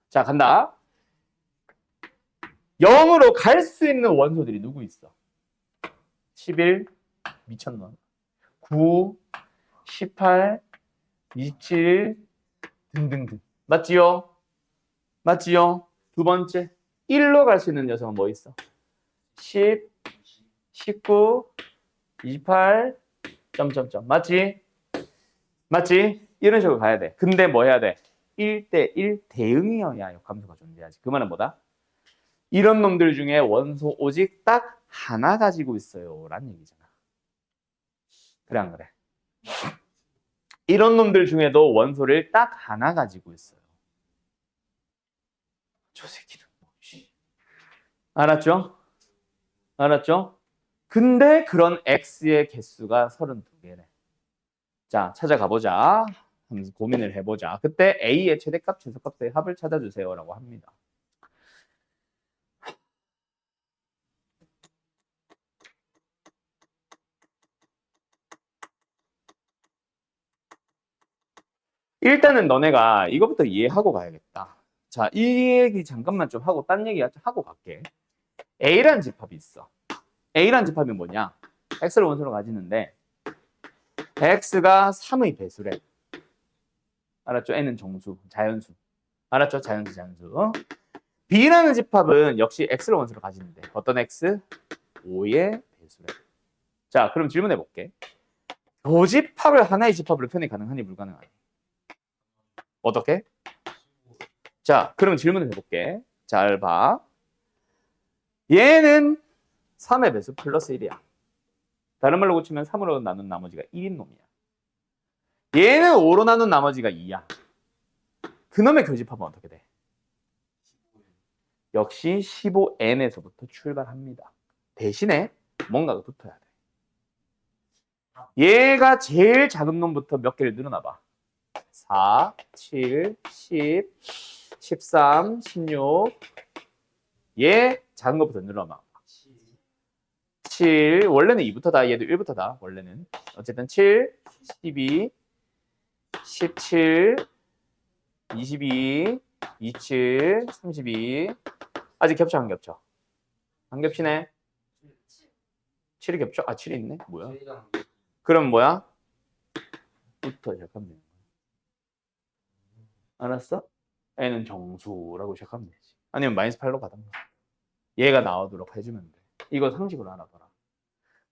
A: 자, 간다. 0으로 갈 수 있는 원소들이 누구 있어? 11, 미쳤나? 9, 18, 27, 등등등. 맞지요? 맞지요? 두 번째. 1로 갈 수 있는 녀석은 뭐 있어? 10, 19, 28, 점점점. 맞지? 맞지? 이런 식으로 가야 돼. 근데 뭐 해야 돼? 1대1 대응이어야 역함수가 존재하지. 그 말은 뭐다? 이런 놈들 중에 원소 오직 딱 하나 가지고 있어요. 라는 얘기잖아. 그래 안 그래? 이런 놈들 중에도 원소를 딱 하나 가지고 있어요. 저 새끼는 뭐지? 알았죠? 알았죠? 근데 그런 X의 개수가 32개래. 자, 찾아가 보자. 하면서 고민을 해보자. 그때 A의 최대값, 최소값의 합을 찾아주세요. 라고 합니다. 일단은 너네가 이것부터 이해하고 가야겠다. 자, 이 얘기 잠깐만 좀 하고 딴 얘기 하고 갈게. A라는 집합이 있어. A라는 집합이 뭐냐? X를 원소로 가지는데 X가 3의 배수래. 알았죠? N은 정수, 자연수. 알았죠? 자연수, 자연수. B라는 집합은 역시 X를 원소로 가지는데 어떤 X? 5의 배수래. 자, 그럼 질문해 볼게. 교집합을 하나의 집합으로 표현이 가능하니 불가능하니? 어떻게? 자, 그럼 질문을 해볼게. 잘 봐. 얘는 3의 배수 플러스 1이야. 다른 말로 고치면 3으로 나눈 나머지가 1인 놈이야. 얘는 5로 나눈 나머지가 2야. 그놈의 교집합은 어떻게 돼? 역시 15n에서부터 출발합니다. 대신에 뭔가가 붙어야 돼. 얘가 제일 작은 놈부터 몇 개를 늘어나봐. 4, 7, 10, 13, 16. 얘 작은 것부터 늘어나. 7, 원래는 2부터다. 얘도 1부터다. 원래는. 어쨌든 7, 12, 17, 22, 27, 32. 아직 겹쳐 안 겹쳐? 안 겹치네. 7이 겹쳐? 아, 7이 있네. 뭐야? 그럼 뭐야? 부터 시작하면 되는 거야. 알았어? N은 정수라고 시작하면 되지. 아니면 마이너스 8로 가던가. 얘가 나오도록 해주면 돼. 이거 상식으로 알아봐라.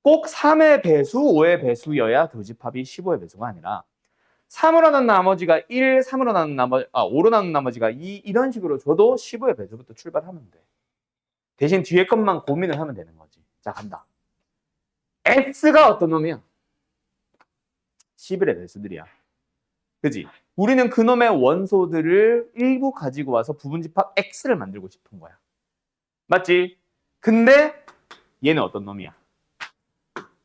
A: 꼭 3의 배수, 5의 배수여야 교집합이 15의 배수가 아니라 3으로 나눈 나머지가 1, 3으로 나눈 나머지, 5로 나눈 나머지가 2 이런 식으로 줘도 15의 배수부터 출발하면 돼. 대신 뒤에 것만 고민을 하면 되는 거지. 자, 간다. X가 어떤 놈이야? 11의 배수들이야. 그지? 우리는 그놈의 원소들을 일부 가지고 와서 부분집합 X를 만들고 싶은 거야. 맞지? 근데 얘는 어떤 놈이야?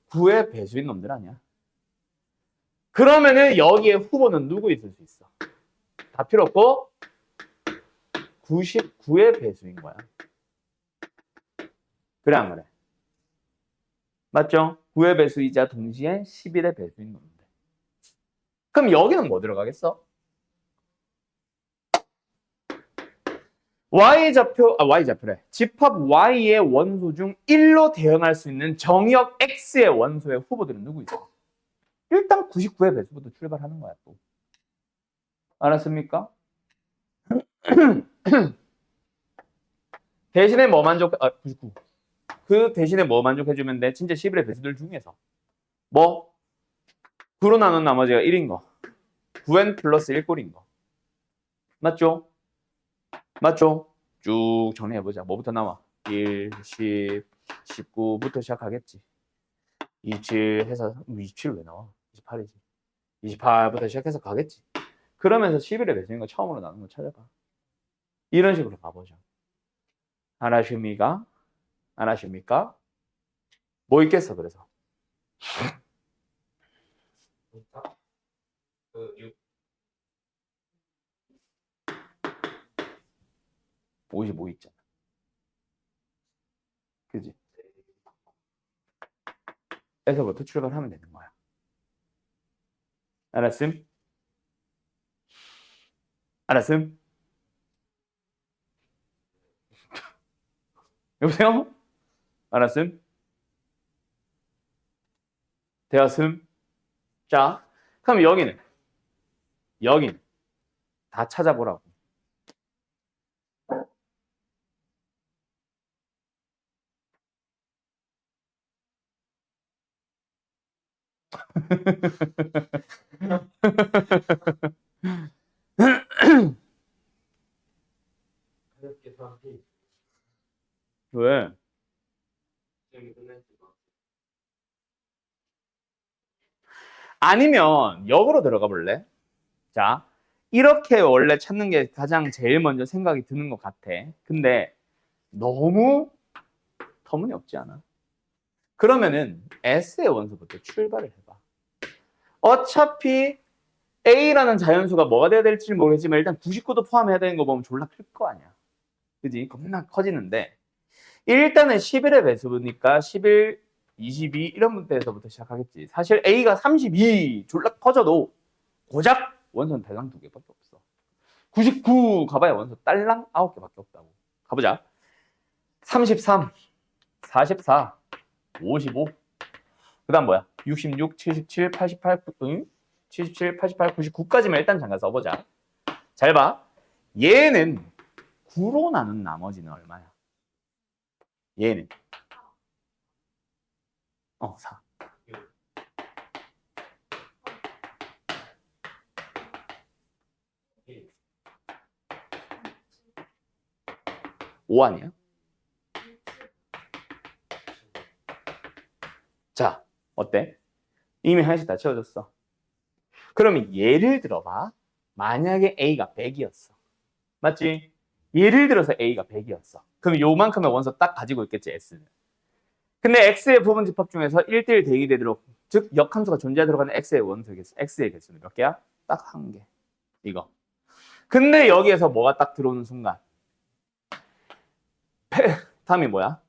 A: 9의 배수인 놈들 아니야? 그러면은 여기에 후보는 누구 있을 수 있어? 다 필요 없고 99의 배수인 거야. 그래 안 그래? 맞죠? 9의 배수이자 동시에 11의 배수인 놈인데. 그럼 여기는 뭐 들어가겠어? Y좌표래. 집합 Y의 원소 중 1로 대응할 수 있는 정의역 X의 원소의 후보들은 누구 있어? 일단 99의 배수부터 출발하는 거야 또. 알았습니까? 대신에 뭐 99. 그 대신에 뭐 만족해주면 돼? 진짜 11의 배수들 중에서 뭐? 9로 나눈 나머지가 1인 거. 9n 플러스 1꼴인 거. 맞죠? 맞죠? 쭉 정리해보자. 뭐부터 나와? 1, 10, 19부터 시작하겠지. 27 해서 27 왜 나와? 28이지. 28부터 시작해서 가겠지. 그러면서 11의 배수인 거 처음으로 나눈 거 찾아봐. 이런 식으로 가보자. 알아십니까? 알아십니까? 뭐 있겠어 그래서?
B: 그 6,
A: 55 있잖아. 그지? 에서부터 출발하면 되는 거야. 알았음? 알았음? 여보세요? 알았음? 되었음? 자, 그럼 여기는 다 찾아보라고.
B: 가볍게 사람이
A: 왜?
B: 시험이 끝날지 마.
A: 아니면 역으로 들어가 볼래? 자, 이렇게 원래 찾는 게 가장 제일 먼저 생각이 드는 것 같아. 근데 너무 터무니없지 않아? 그러면은 S의 원소부터 출발을 해봐. 어차피 A라는 자연수가 뭐가 돼야 될지 모르겠지만 일단 99도 포함해야 되는 거 보면 졸라 클 거 아니야. 그지? 겁나 커지는데 일단은 11의 배수니까 11, 22 이런 문제에서부터 시작하겠지. 사실 A가 32 졸라 커져도 고작 원소는 대강 2개밖에 없어. 99 가봐야 원소 딸랑 9개밖에 없다고. 가보자. 33, 44, 55. 그 다음 뭐야? 66, 77, 88, 77, 88, 99까지만 일단 잠깐 써보자. 잘 봐. 얘는 9로 나눈 나머지는 얼마야? 얘는 4. 5 아니야? 자, 어때? 이미 하나씩 다 채워졌어. 그러면 예를 들어봐. 만약에 A가 100이었어. 맞지? 예를 들어서 A가 100이었어. 그럼 요만큼의 원소 딱 가지고 있겠지, S는. 근데 X의 부분 집합 중에서 1대1 대응이 되도록, 즉 역함수가 존재하도록 하는 X의 원소 개수, X의 개수는 몇 개야? 딱 한 개. 이거. 근데 여기에서 뭐가 딱 들어오는 순간 다음이 뭐야?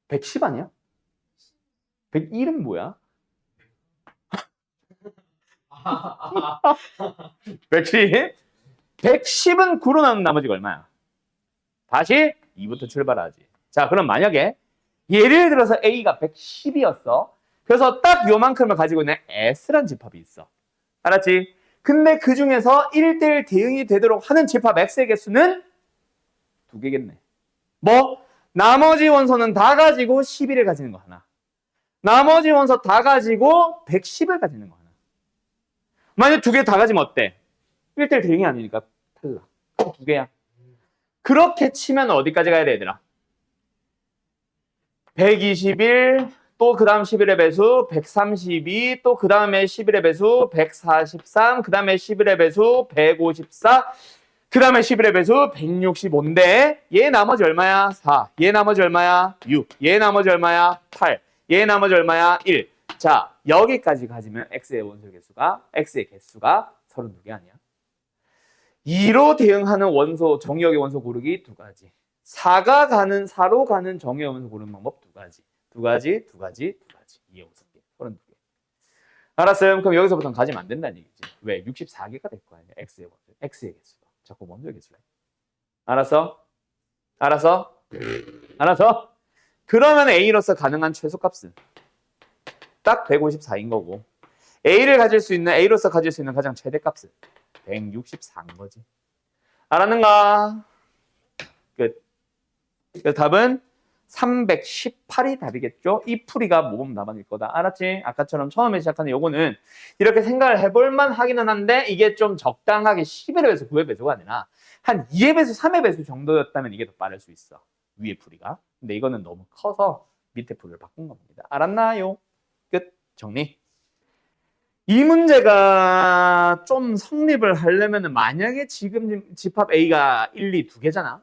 A: 110 아니야? 101은 뭐야? 110? 110은 9로 나눈 나머지가 얼마야? 다시 2부터 출발하지. 자, 그럼 만약에 예를 들어서 A가 110이었어. 그래서 딱 요만큼을 가지고 있는 S란 집합이 있어. 알았지? 근데 그 중에서 1대1 대응이 되도록 하는 집합 X의 개수는 2개겠네. 뭐? 나머지 원소는 다 가지고 11을 가지는 거 하나. 나머지 원소 다 가지고 110을 가지는 거 하나. 만약 2개 다 가지면 어때? 1대1 대응이 아니니까 탈락. 2개야. 그렇게 치면 어디까지 가야 돼, 얘들아? 121, 또 그 다음 11의 배수 132, 또 그 다음에 11의 배수 143, 그 다음에 11의 배수 154, 그 다음에 11의 배수 165인데 얘 나머지 얼마야? 4. 얘 나머지 얼마야? 6. 얘 나머지 얼마야? 8. 얘 나머지 얼마야? 1. 자, 여기까지 가지면 X의 원소 개수가, X의 개수가 32개 아니야? 2로 대응하는 원소, 정의역의 원소 고르기 2가지. 4로 가는 정의의 원소 고르는 방법 2가지. 2가지. 2의 5개. 32개. 알았어요? 그럼 여기서부터는 가지면 안 된다는 얘기지. 왜? 64개가 될 거 아니야. X의 원소, X의 개수가. 자꾸 원소의 개수래. 알았어? 알았어? 알았어? 그러면 A로서 가능한 최소값은 딱 154인 거고 A로서 가질 수 있는 가장 최대값은 164인 거지. 알았는가? 끝. 그래서 답은 318이 답이겠죠? 이 풀이가 모범 답안일 거다. 알았지? 아까처럼 처음에 시작하는 요거는 이렇게 생각을 해볼만 하기는 한데 이게 좀 적당하게 11의 배수, 9의 배수가 아니라 한 2의 배수, 3의 배수 정도였다면 이게 더 빠를 수 있어. 위의 풀이가. 근데 이거는 너무 커서 밑에 풀을 바꾼 겁니다. 알았나요? 끝. 정리. 이 문제가 좀 성립을 하려면 만약에 지금 집합 A가 1, 2, 2개잖아.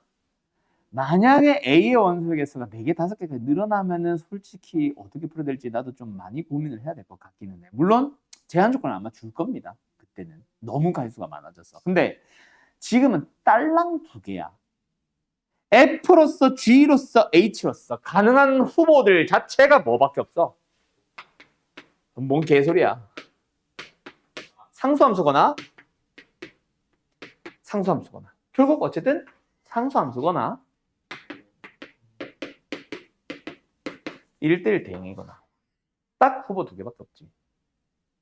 A: 만약에 A의 원소의 개수가 4개, 5개가 늘어나면은 솔직히 어떻게 풀어야 될지 나도 좀 많이 고민을 해야 될 것 같기는 해. 물론 제한 조건을 아마 줄 겁니다. 그때는. 너무 가수가 많아졌어. 근데 지금은 딸랑 2개야. F로서 G로서 H로서 가능한 후보들 자체가 뭐밖에 없어? 뭔 개소리야. 상수함수거나 결국 어쨌든 상수함수거나 1대1 대응이거나 딱 후보 두 개밖에 없지.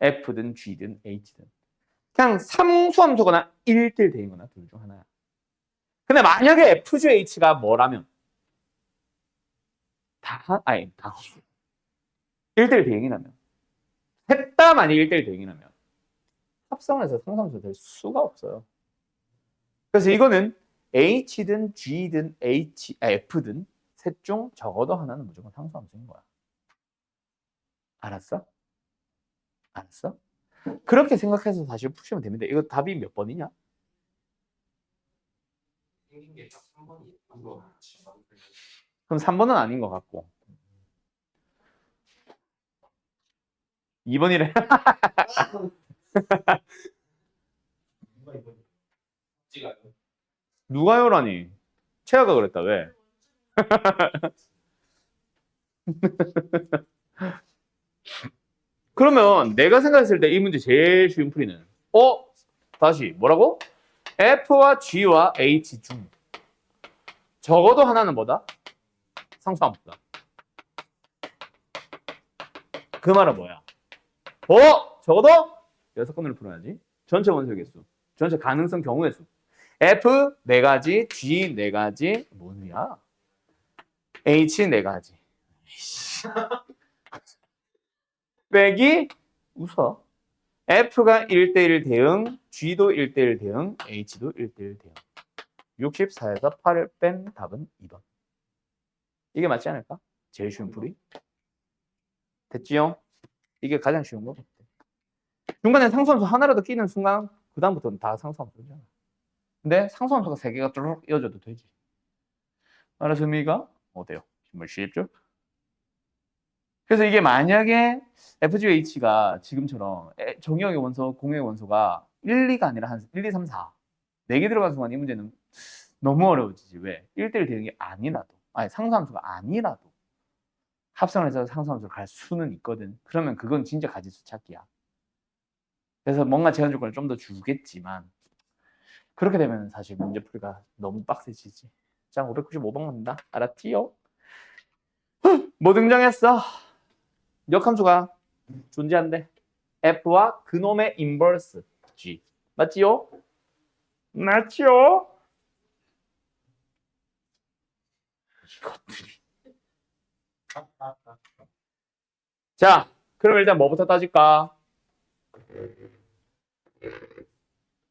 A: F든 G든 H든 그냥 상수함수거나 1대1 대응이거나 둘 중 하나야. 근데 만약에 FG H가 뭐라면 다 1대1 대응이라면 셋 다 만약 1대1 대응이라면 합성해서 상수함수 될 수가 없어요. 그래서 이거는 H든 G든 F든 셋 중 적어도 하나는 무조건 상수함수인 거야. 알았어? 알았어? 그렇게 생각해서 다시 푸시면 됩니다. 이거 답이 몇 번이냐?
B: 생긴 게 딱 3번이 이거
A: 그럼 3번은 아닌 것 같고 2번이래.
B: 누가 이거 지가
A: 누가요라니? 채아가 그랬다. 왜? 그러면 내가 생각했을 때 이 문제 제일 쉬운 풀이는 다시 뭐라고? F와 G와 H 중 적어도 하나는 뭐다? 상수함수다. 그 말은 뭐야? 적어도 6건으로 풀어야지. 전체 원소의 개수, 전체 가능성 경우의 수. F 4가지, G 4가지, 뭐야? H 4가지. 빼기 웃어. F가 1대1 대응, G도 1대1 대응, H도 1대1 대응. 64에서 8을 뺀 답은 2번. 이게 맞지 않을까? 제일 쉬운 풀이. 됐지요? 이게 가장 쉬운 거 같아. 중간에 상수함수 하나라도 끼는 순간 그 다음부터는 다 상수함수잖아. 근데 상수함수가 3개가 뚜룩 이어져도 되지. 알아서 의미가 어때요? 정말 쉽죠? 그래서 이게 만약에 FGH가 지금처럼 정의역의 원소, 공역의 원소가 1, 2가 아니라 한 1, 2, 3, 4 4개 들어간 순간 이 문제는 너무 어려워지지. 왜? 1대1 대응이 아니라도 상수함수가 아니라도 합성을 해서 상수함수를 갈 수는 있거든. 그러면 그건 진짜 가지수 찾기야. 그래서 뭔가 제한 조건을 좀 더 주겠지만 그렇게 되면 사실 문제풀이가 너무 빡세지지. 자, 595번 갑니다. 알았지요? 뭐 등장했어? 역함수가 존재한대. F와 그놈의 인버스 G. 맞지요? 맞지요? 이것들이. 자, 그럼 일단 뭐부터 따질까?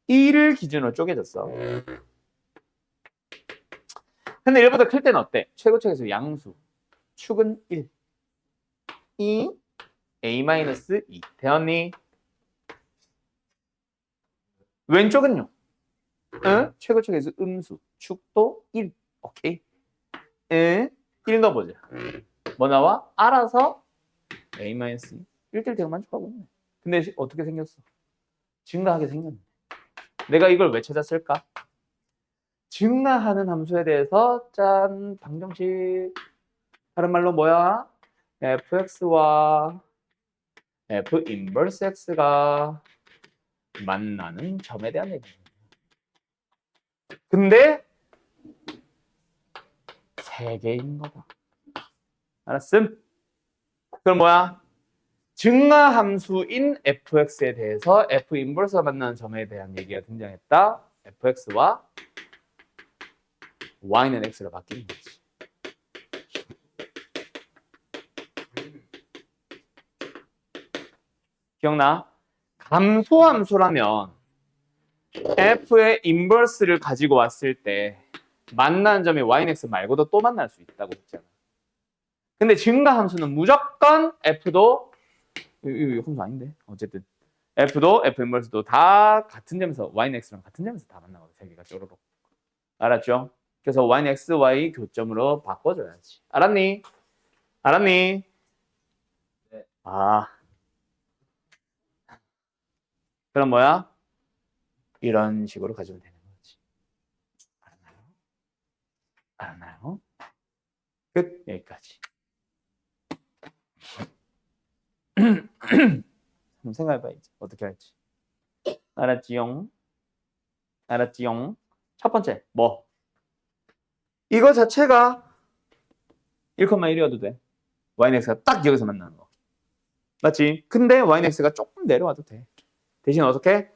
A: 1을 기준으로 쪼개졌어. 근데 1보다 클 때는 어때? 최고축에서 양수. 축은 1. 2, A-2. 되었니? 왼쪽은요? 응? 최고축에서 음수. 축도 1. 오케이. 응? 1 넣어보자. 뭐 나와? 알아서 A-2. 1대1 대응 만족하고 있네. 근데 어떻게 생겼어? 증가하게 생겼네. 내가 이걸 왜 찾았을까? 증가하는 함수에 대해서 짠 방정식. 다른 말로 뭐야? fx와 f 인버스 x가 만나는 점에 대한 얘기입니다. 근데 3개인 거다. 알았음? 그럼 뭐야? 증가함수인 fx에 대해서 f 인버스가 만나는 점에 대한 얘기가 등장했다. fx와 y는 x로 바뀌는 거지. 기억나? 감소함수라면 f의 인버스를 가지고 왔을 때 만나는 점이 y는 x 말고도 또 만날 수 있다고 했잖아. 근데 증가함수는 무조건 f도 이거 함수 아닌데 어쨌든 f도 f 인버스도 다 같은 점에서 y는 x랑 같은 점에서 다 만나거든. 3개가 쪼르륵. 알았죠? 그래서 y는 x, y 교점으로 바꿔줘야지. 알았니? 알았니?
B: 네.
A: 아. 그럼 뭐야? 이런 식으로 가지면 되는 거지. 알았나요? 알았나요? 끝. 여기까지. 한번 생각해봐 이제 어떻게 할지. 알았지용? 알았지용? 첫 번째 뭐? 이거 자체가 1,1이어도 돼. y는 x가 딱 여기서 만나는 거. 맞지? 근데 y는 x가 조금 내려와도 돼. 대신 어떻게?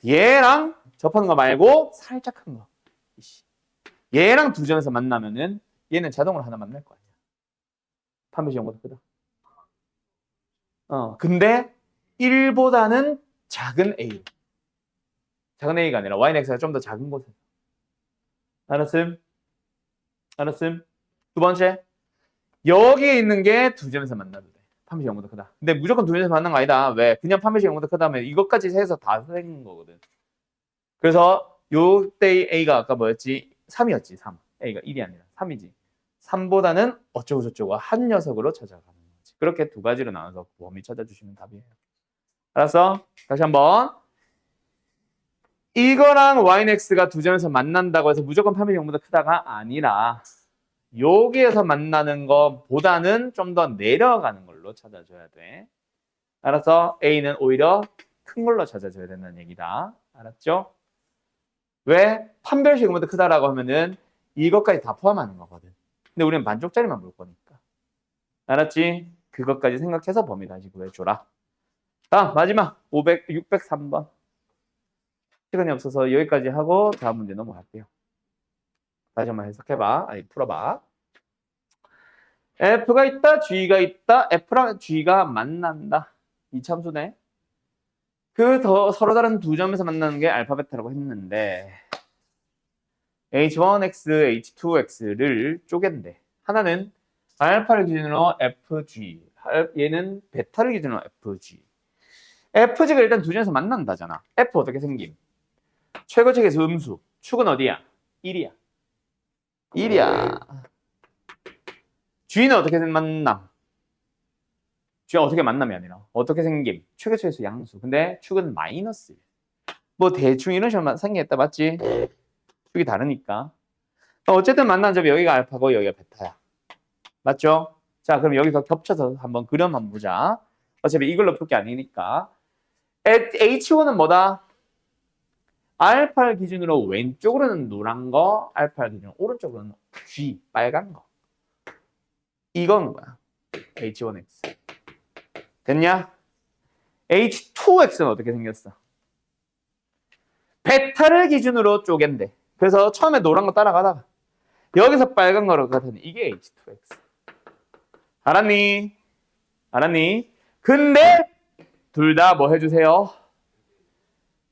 A: 얘랑 접하는 거 말고 살짝 큰 거. 얘랑 두 점에서 만나면은 얘는 자동으로 하나 만날 거 아니야. 판별식 0보다 크다. 근데 1보다는 작은 a. 작은 a가 아니라 y는 x가 좀 더 작은 곳에. 알았음? 알았음? 두 번째. 여기에 있는 게 두 점에서 만나도 돼. 판별식 0보다 크다. 근데 무조건 두 점에서 만난 거 아니다. 왜? 그냥 판별식 0보다 크다면 이것까지 해서 다 생긴 거거든. 그래서 요때 a가 아까 뭐였지? 3이었지. 3. a가 1이 아니라 3이지. 3보다는 어쩌고 저쩌고 한 녀석으로 찾아가는 거지. 그렇게 두 가지로 나눠서 범위 찾아주시면 답이에요. 알았어? 다시 한번. 이거랑 y는 x가 두 점에서 만난다고 해서 무조건 판별식 0보다 크다가 아니라 여기에서 만나는 것보다는 좀 더 내려가는 걸로 찾아줘야 돼. 알았어? a는 오히려 큰 걸로 찾아줘야 된다는 얘기다. 알았죠? 왜? 판별식 0보다 크다라고 하면은 이것까지 다 포함하는 거거든. 근데 우리는 만족짜리만 볼 거니까. 알았지? 그것까지 생각해서 범위 다시 구해줘라. 다음 마지막 603번. 시간이 없어서 여기까지 하고 다음 문제 넘어갈게요. 다시 한번 해석해봐. 아니 풀어봐. F가 있다, G가 있다. F랑 G가 만난다. 이 참수네. 서로 다른 두 점에서 만나는 게 알파 베타라고 했는데 H1X, H2X를 쪼갠대. 하나는 알파를 기준으로 FG, 얘는 베타를 기준으로 FG. FG가 일단 두 점에서 만난다잖아. F 어떻게 생김? 최고책에서 음수. 축은 어디야? 1이야. 1이야. G는 어떻게 만남? G가 어떻게 만남이 아니라 어떻게 생김? 최고책에서 양수. 근데 축은 마이너스. 뭐 대충 이런 식으로 생겼다 맞지? 축이 다르니까. 어쨌든 만난 점이 여기가 알파고 여기가 베타야. 맞죠? 자, 그럼 여기서 겹쳐서 한번 그림 한번 보자. 어차피 이걸로 풀 게 아니니까. H1은 뭐다? 알파를 기준으로 왼쪽으로는 노란 거, 알파를 기준으로 오른쪽으로는 G, 빨간 거. 이건 뭐야? H1X. 됐냐? H2X는 어떻게 생겼어? 베타를 기준으로 쪼갠대. 그래서 처음에 노란 거 따라가다가 여기서 빨간 거로 가더니 이게 H2X. 알았니? 알았니? 근데 둘 다 뭐 해주세요?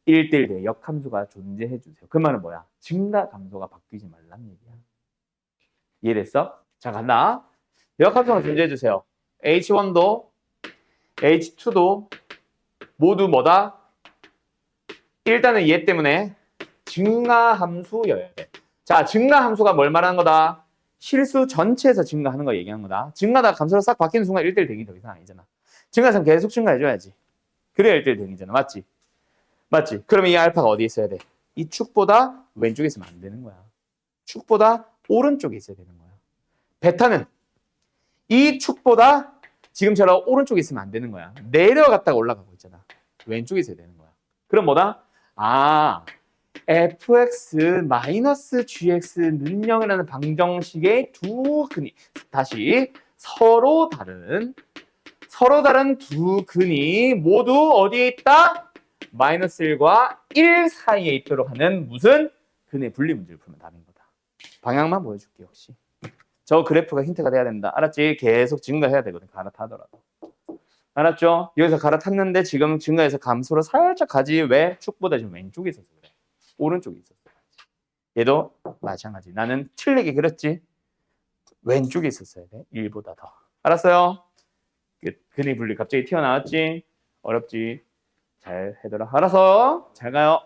A: 1대1 대 역함수가 존재해주세요. 그 말은 뭐야? 증가 감소가 바뀌지 말란 얘기야. 이해됐어? 자, 간다. 역함수가 존재해주세요. H1도 H2도 모두 뭐다? 일단은 얘 때문에 증가함수여야 돼. 자, 증가함수가 뭘 말하는 거다? 실수 전체에서 증가하는 거 얘기하는 거다. 증가다 감소로 싹 바뀌는 순간 1대1 대기 더 이상 아니잖아. 증가선 계속 증가해줘야지. 그래야 1대1 대기잖아. 맞지? 맞지? 그러면 이 알파가 어디에 있어야 돼? 이 축보다 왼쪽에 있으면 안 되는 거야. 축보다 오른쪽에 있어야 되는 거야. 베타는 이 축보다 지금처럼 오른쪽에 있으면 안 되는 거야. 내려갔다가 올라가고 있잖아. 왼쪽에 있어야 되는 거야. 그럼 뭐다? fx-gx 는영이라는 방정식의 두 근이 다시 서로 다른 두 근이 모두 어디에 있다? 마이너스 1과 1 사이에 있도록 하는 무슨 근의 분리 문제를 풀면 답인 거다. 방향만 보여줄게 역시. 저 그래프가 힌트가 돼야 된다. 알았지? 계속 증가해야 되거든. 갈아타더라도. 알았죠? 여기서 갈아탔는데 지금 증가해서 감소로 살짝 가지. 왜? 축보다 지금 왼쪽에 있어서 그래. 오른쪽에 있었어. 얘도 마찬가지. 나는 틀리게 그렸지? 왼쪽에 있었어야 돼. 1보다 더. 알았어요? 근의 분리 갑자기 튀어나왔지? 어렵지? 잘 해둬라. 알았어? 잘 가요.